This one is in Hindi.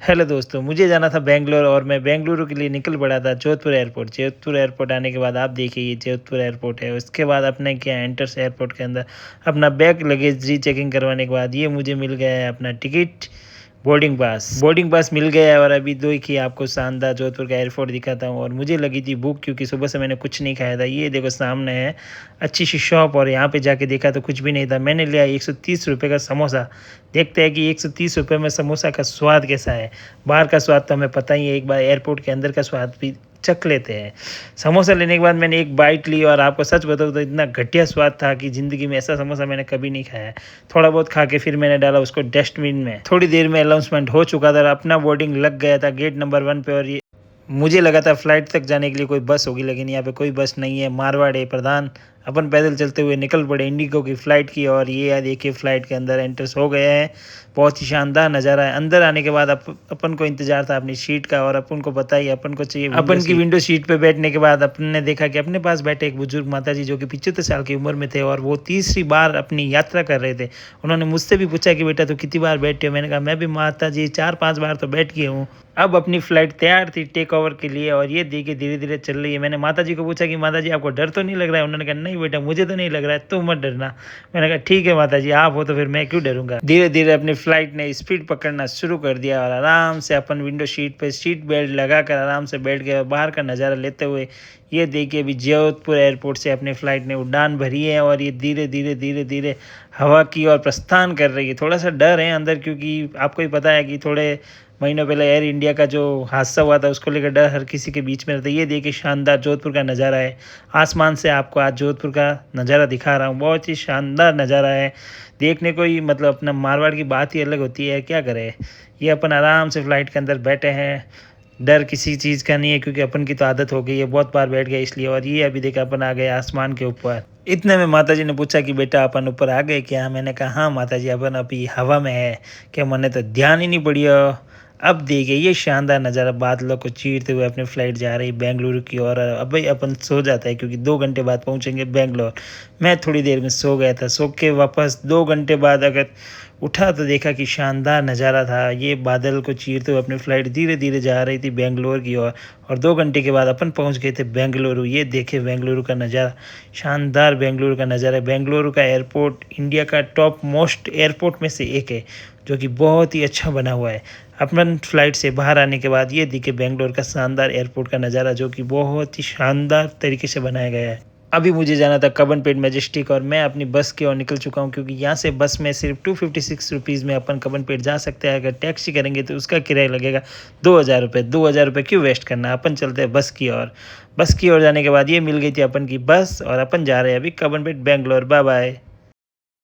हेलो दोस्तों, मुझे जाना था बेंगलोर और मैं बेंगलुरु के लिए निकल पड़ा था जोधपुर एयरपोर्ट। जोधपुर एयरपोर्ट आने के बाद आप देखिए ये जोधपुर एयरपोर्ट है। उसके बाद अपने क्या एंटर्स एयरपोर्ट के अंदर अपना बैग लगेज री चेकिंग करवाने के बाद ये मुझे मिल गया है अपना टिकट, बोर्डिंग पास मिल गया है। और अभी दो ही आपको शानदार जोधपुर का एयरपोर्ट दिखाता हूँ। और मुझे लगी थी भूख क्योंकि सुबह से मैंने कुछ नहीं खाया था। ये देखो सामने है अच्छी सी शॉप और यहाँ पे जाके देखा तो कुछ भी नहीं था। मैंने लिया 130 रुपये का समोसा। देखते हैं कि 130 रुपये में समोसा का स्वाद कैसा है। बाहर का स्वाद तो हमें पता ही है, एक बार एयरपोर्ट के अंदर का स्वाद भी चख लेते हैं। समोसा लेने के बाद मैंने एक बाइट ली और आपको सच बताऊँ तो इतना घटिया स्वाद था कि ज़िंदगी में ऐसा समोसा मैंने कभी नहीं खाया। थोड़ा बहुत खा के फिर मैंने डाला उसको डस्टबिन में। थोड़ी देर में अनाउंसमेंट हो चुका था और अपना बोर्डिंग लग गया था गेट नंबर 1 पे। और ये मुझे लगा था फ्लाइट तक जाने के लिए कोई बस होगी, लेकिन यहाँ पे कोई बस नहीं है। मारवाड़ है प्रधान। अपन पैदल चलते हुए निकल पड़े इंडिगो की फ़्लाइट की। और ये देखिए फ़्लाइट के अंदर एंटर्स हो गए हैं। बहुत ही शानदार नज़ारा है। अंदर आने के बाद अपन को इंतजार था अपनी सीट का। और अपन को पता ही अपन को चाहिए अपन की विंडो सीट पे बैठने के बाद अपन ने देखा कि अपने पास बैठे एक बुजुर्ग माता जी जो कि 75 साल की उम्र में थे और वो तीसरी बार अपनी यात्रा कर रहे थे। उन्होंने मुझसे भी पूछा कि बेटा तो कितनी बार बैठे हो। मैंने कहा मैं भी माता जी 4-5 बार तो बैठ गया हूँ। अब अपनी फ़्लाइट तैयार थी टेक ओवर के लिए और ये देखिए धीरे धीरे चल रही है। मैंने माता जी को पूछा कि माता जी आपको डर तो नहीं लग रहा है। उन्होंने कहा नहीं बेटा मुझे तो नहीं लग रहा है, तुम मत डरना। मैंने कहा ठीक है माता जी, आप हो तो फिर मैं क्यों डरूंगा। धीरे धीरे अपनी फ़्लाइट ने स्पीड पकड़ना शुरू कर दिया और आराम से अपन विंडो सीट पे सीट बेल्ट लगाकर आराम से बैठ गए। बाहर का नज़ारा लेते हुए ये देखिए अभी जोधपुर एयरपोर्ट से अपनी फ़्लाइट ने उड़ान भरी है और ये धीरे धीरे धीरे धीरे हवा की ओर प्रस्थान कर रही है। थोड़ा सा डर है अंदर क्योंकि आपको ही पता है कि थोड़े महीनों पहले एयर इंडिया का जो हादसा हुआ था उसको लेकर डर हर किसी के बीच में रहता है। ये देखिए शानदार जोधपुर का नज़ारा है। आसमान से आपको आज जोधपुर का नज़ारा दिखा रहा हूँ। बहुत ही शानदार नज़ारा है देखने को ही, मतलब अपना मारवाड़ की बात ही अलग होती है। क्या करें, ये अपन आराम से फ़्लाइट के अंदर बैठे हैं। डर किसी चीज़ का नहीं है क्योंकि अपन की तो आदत हो गई है, बहुत बार बैठ गए इसलिए। और ये अभी देखा अपन आ गए आसमान के ऊपर। इतने में माता जी ने पूछा कि बेटा अपन ऊपर आ गए क्या। मैंने कहा हाँ माता जी अपन अभी हवा में है। क्या मैंने तो ध्यान ही नहीं पड़िया। अब देखिए ये शानदार नज़ारा बादलों को चीरते हुए अपनी फ़्लाइट जा रही बेंगलुरु की ओर। अब भाई अपन सो जाता है क्योंकि 2 घंटे बाद पहुंचेंगे बेंगलोर। मैं थोड़ी देर में सो गया था। सो के वापस 2 घंटे बाद अगर उठा तो देखा कि शानदार नज़ारा था। ये बादल को चीरते हुए अपनी फ़्लाइट धीरे धीरे जा रही थी बेंगलोर की ओर। और 2 घंटे के बाद अपन पहुंच गए थे बेंगलुरु। ये देखे बेंगलुरु का नज़ारा, शानदार बेंगलुरु का नज़ारा। बेंगलुरु का एयरपोर्ट इंडिया का टॉप मोस्ट एयरपोर्ट में से एक है जो कि बहुत ही अच्छा बना हुआ है। अपन फ़्लाइट से बाहर आने के बाद ये दिखे बेंगलोर का शानदार एयरपोर्ट का नज़ारा जो कि बहुत ही शानदार तरीके से बनाया गया है। अभी मुझे जाना था कब्बनपेट मैजेस्टिक और मैं अपनी बस की ओर निकल चुका हूँ क्योंकि यहाँ से बस में सिर्फ 256 रुपीज़ में अपन कब्बनपेट जा सकते हैं। अगर टैक्सी करेंगे तो उसका किराया लगेगा 2000 रुपये। 2000 रुपये क्यों वेस्ट करना, अपन चलते हैं बस की ओर। बस की ओर जाने के बाद ये मिल गई थी अपन की बस और अपन जा रहे हैं अभी कब्बनपेट बेंगलोर। Bye bye.